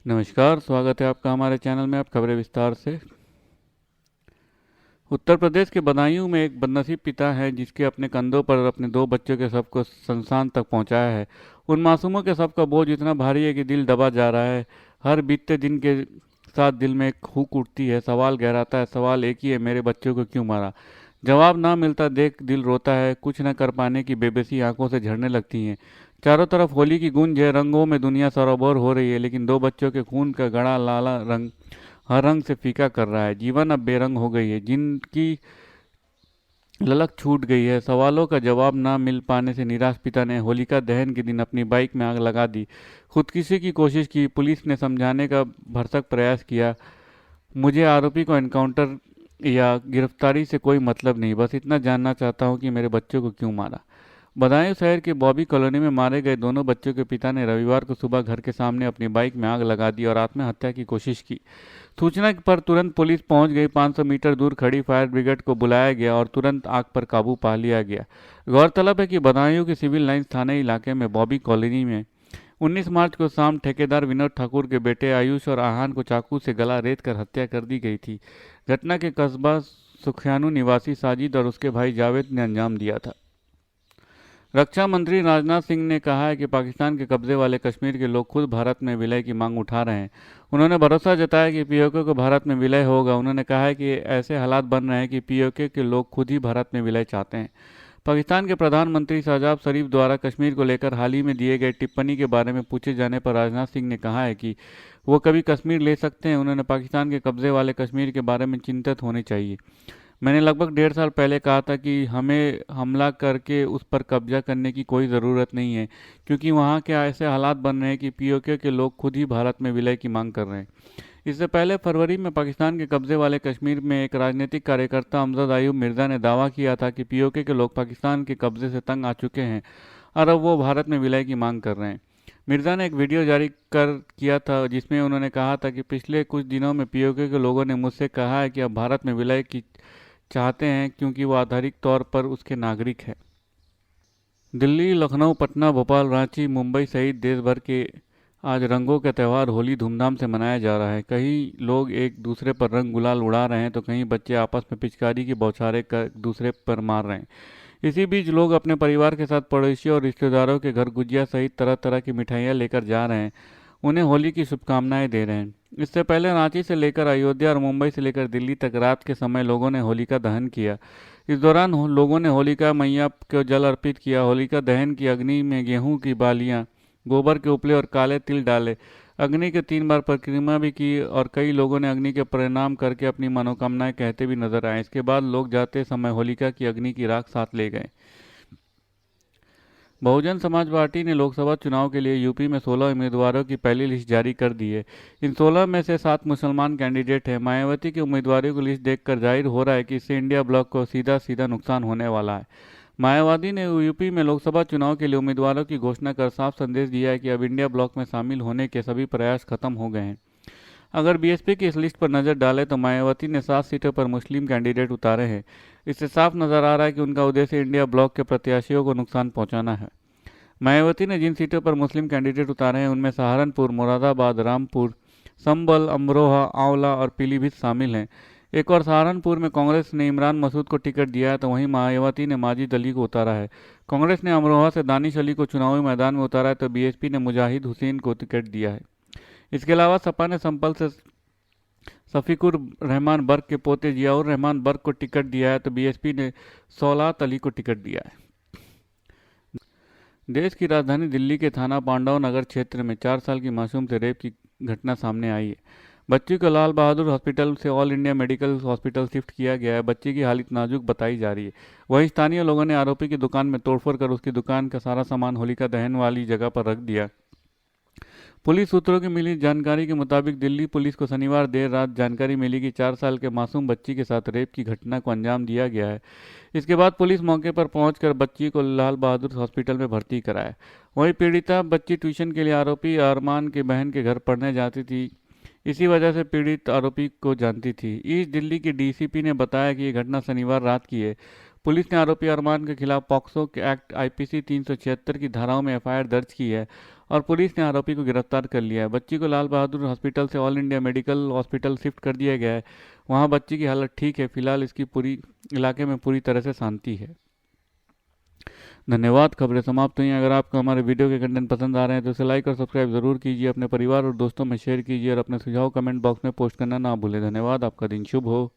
नमस्कार, स्वागत है आपका हमारे चैनल में। आप खबरें विस्तार से। उत्तर प्रदेश के बदायूं में एक बदनसीब पिता है जिसके अपने कंधों पर अपने दो बच्चों के शव को शमशान तक पहुंचाया है। उन मासूमों के शव का बोझ इतना भारी है कि दिल दबा जा रहा है। हर बीतते दिन के साथ दिल में एक हुक उठती है, सवाल गहराता है। सवाल एक ही है, मेरे बच्चों को क्यों मारा? जवाब ना मिलता देख दिल रोता है। कुछ न कर पाने की बेबसी आंखों से झरने लगती हैं। चारों तरफ होली की गूंज है, रंगों में दुनिया सरोबोर हो रही है, लेकिन दो बच्चों के खून का गड़ा लाला रंग हर रंग से फीका कर रहा है। जीवन अब बेरंग हो गई है, जिनकी ललक छूट गई है। सवालों का जवाब ना मिल पाने से निराश पिता ने होलिका दहन के दिन अपनी बाइक में आग लगा दी। खुदकुशी की कोशिश की। पुलिस ने समझाने का भरसक प्रयास किया, मुझे आरोपी को एनकाउंटर या गिरफ्तारी से कोई मतलब नहीं, बस इतना जानना चाहता हूँ कि मेरे बच्चों को क्यों मारा। बदायूं शहर के बॉबी कॉलोनी में मारे गए दोनों बच्चों के पिता ने रविवार को सुबह घर के सामने अपनी बाइक में आग लगा दी और आत्महत्या की कोशिश की। सूचना पर तुरंत पुलिस पहुंच गई। 500 मीटर दूर खड़ी फायर ब्रिगेड को बुलाया गया और तुरंत आग पर काबू पा लिया गया। गौरतलब है कि बदायूं के सिविल लाइंस थाने इलाके में बॉबी कॉलोनी में 19 मार्च को शाम ठेकेदार विनोद ठाकुर के बेटे आयुष और आहान को चाकू से गला रेत कर हत्या कर दी गई थी। घटना के कस्बा सुखियानु निवासी साजिद और उसके भाई जावेद ने अंजाम दिया था। रक्षा मंत्री राजनाथ सिंह ने कहा है कि पाकिस्तान के कब्जे वाले कश्मीर के लोग खुद भारत में विलय की मांग उठा रहे हैं। उन्होंने भरोसा जताया कि पीओके को भारत में विलय होगा। उन्होंने कहा है कि ऐसे हालात बन रहे हैं कि पीओके के लोग खुद ही भारत में विलय चाहते हैं। पाकिस्तान के प्रधानमंत्री शहजाद शरीफ द्वारा कश्मीर को लेकर हाल ही में दिए गए टिप्पणी के बारे में पूछे जाने पर राजनाथ सिंह ने कहा है कि वो कभी कश्मीर ले सकते हैं। उन्होंने पाकिस्तान के कब्जे वाले कश्मीर के बारे में चिंतित होने चाहिए। मैंने लगभग 1.5 साल पहले कहा था कि हमें हमला करके उस पर कब्जा करने की कोई ज़रूरत नहीं है, क्योंकि वहाँ के ऐसे हालात बन रहे हैं कि पीओके के लोग खुद ही भारत में विलय की मांग कर रहे हैं। इससे पहले फरवरी में पाकिस्तान के कब्जे वाले कश्मीर में एक राजनीतिक कार्यकर्ता अमजद अयूब मिर्ज़ा ने दावा किया था कि पीओके के लोग पाकिस्तान के कब्जे से तंग आ चुके हैं और अब वो भारत में विलय की मांग कर रहे हैं। मिर्ज़ा ने एक वीडियो जारी कर किया था जिसमें उन्होंने कहा था कि पिछले कुछ दिनों में पीओके के लोगों ने मुझसे कहा है कि अब भारत में विलय की चाहते हैं, क्योंकि वो आधारिक तौर पर उसके नागरिक हैं। दिल्ली, लखनऊ, पटना, भोपाल, रांची, मुंबई सहित देश भर के आज रंगों का त्यौहार होली धूमधाम से मनाया जा रहा है। कहीं लोग एक दूसरे पर रंग गुलाल उड़ा रहे हैं तो कहीं बच्चे आपस में पिचकारी की बौछारें कर दूसरे पर मार रहे हैं। इसी बीच लोग अपने परिवार के साथ पड़ोसियों और रिश्तेदारों के घर गुजिया सहित तरह तरह की मिठाइयाँ लेकर जा रहे हैं, उन्हें होली की शुभकामनाएं दे रहे हैं। इससे पहले रांची से लेकर अयोध्या और मुंबई से लेकर दिल्ली तक रात के समय लोगों ने होलिका दहन किया। इस दौरान लोगों ने होलिका मैया को जल अर्पित किया। होलिका दहन की अग्नि में गेहूं की बालियां, गोबर के उपले और काले तिल डाले। अग्नि के 3 बार परिक्रमा भी की और कई लोगों ने अग्नि के प्रणाम करके अपनी मनोकामनाएं कहते भी नजर आए। इसके बाद लोग जाते समय होलिका की अग्नि की राख साथ ले गए। बहुजन समाज पार्टी ने लोकसभा चुनाव के लिए यूपी में 16 उम्मीदवारों की पहली लिस्ट जारी कर दी है। इन 16 में से 7 मुसलमान कैंडिडेट हैं। मायावती की उम्मीदवारों की लिस्ट देखकर जाहिर हो रहा है कि इससे इंडिया ब्लॉक को सीधा सीधा नुकसान होने वाला है। मायावती ने यूपी में लोकसभा चुनाव के लिए उम्मीदवारों की घोषणा कर साफ संदेश दिया है कि अब इंडिया ब्लॉक में शामिल होने के सभी प्रयास खत्म हो गए हैं। अगर बीएसपी की इस लिस्ट पर नजर डालें तो मायावती ने 7 सीटों पर मुस्लिम कैंडिडेट उतारे हैं। इससे साफ नजर आ रहा है कि उनका उद्देश्य इंडिया ब्लॉक के प्रत्याशियों को नुकसान पहुंचाना है। मायावती ने जिन सीटों पर मुस्लिम कैंडिडेट उतारे हैं उनमें सहारनपुर, मुरादाबाद, रामपुर, संभल, अमरोहा, आंवला और पीलीभीत शामिल हैं। एक और सहारनपुर में कांग्रेस ने इमरान मसूद को टिकट दिया है तो वहीं मायावती ने माजिद अली को उतारा है। कांग्रेस ने अमरोहा से दानिश अली को चुनावी मैदान में उतारा है तो बीएसपी ने मुजाहिद हुसैन को टिकट दिया है। इसके अलावा सपा ने संभल से शफीकुर रहमान बर्क के पोते जियाउर रहमान बर्क को टिकट दिया है तो बीएसपी ने सौलात अली को टिकट दिया है। देश की राजधानी दिल्ली के थाना पांडव नगर क्षेत्र में 4 साल की मासूम से रेप की घटना सामने आई है। बच्ची को लाल बहादुर हॉस्पिटल से all India medical hospital shift किया गया है। बच्ची की हालत नाजुक बताई जा रही है। वहीं स्थानीय लोगों ने आरोपी की दुकान में तोड़फोड़ कर उसकी दुकान का सारा सामान होलिका दहन वाली जगह पर रख दिया। पुलिस सूत्रों की मिली जानकारी के मुताबिक दिल्ली पुलिस को शनिवार देर रात जानकारी मिली कि 4 साल के मासूम बच्ची के साथ रेप की घटना को अंजाम दिया गया है। इसके बाद पुलिस मौके पर पहुंचकर बच्ची को लाल बहादुर हॉस्पिटल में भर्ती कराया। वहीं पीड़िता बच्ची ट्यूशन के लिए आरोपी अरमान की बहन के घर पढ़ने जाती थी। इसी वजह से पीड़ित आरोपी को जानती थी। ईस्ट दिल्ली की डीसीपी ने बताया कि यह घटना शनिवार रात की है। पुलिस ने आरोपी अरमान के खिलाफ पॉक्सो के एक्ट आईपीसी 376 की धाराओं में एफआईआर दर्ज की है और पुलिस ने आरोपी को गिरफ्तार कर लिया है। बच्ची को लाल बहादुर हॉस्पिटल से all India medical hospital shift कर दिया गया है। वहां बच्ची की हालत ठीक है। फिलहाल इसकी पूरी इलाके में पूरी तरह से शांति है। धन्यवाद। खबरें समाप्त हुई। अगर आपको हमारे वीडियो के कंटेंट पसंद आ रहे हैं तो इसे लाइक और सब्सक्राइब जरूर कीजिए। अपने परिवार और दोस्तों में शेयर कीजिए और अपने सुझाव कमेंट बॉक्स में पोस्ट करना ना भूलें। धन्यवाद। आपका दिन शुभ हो।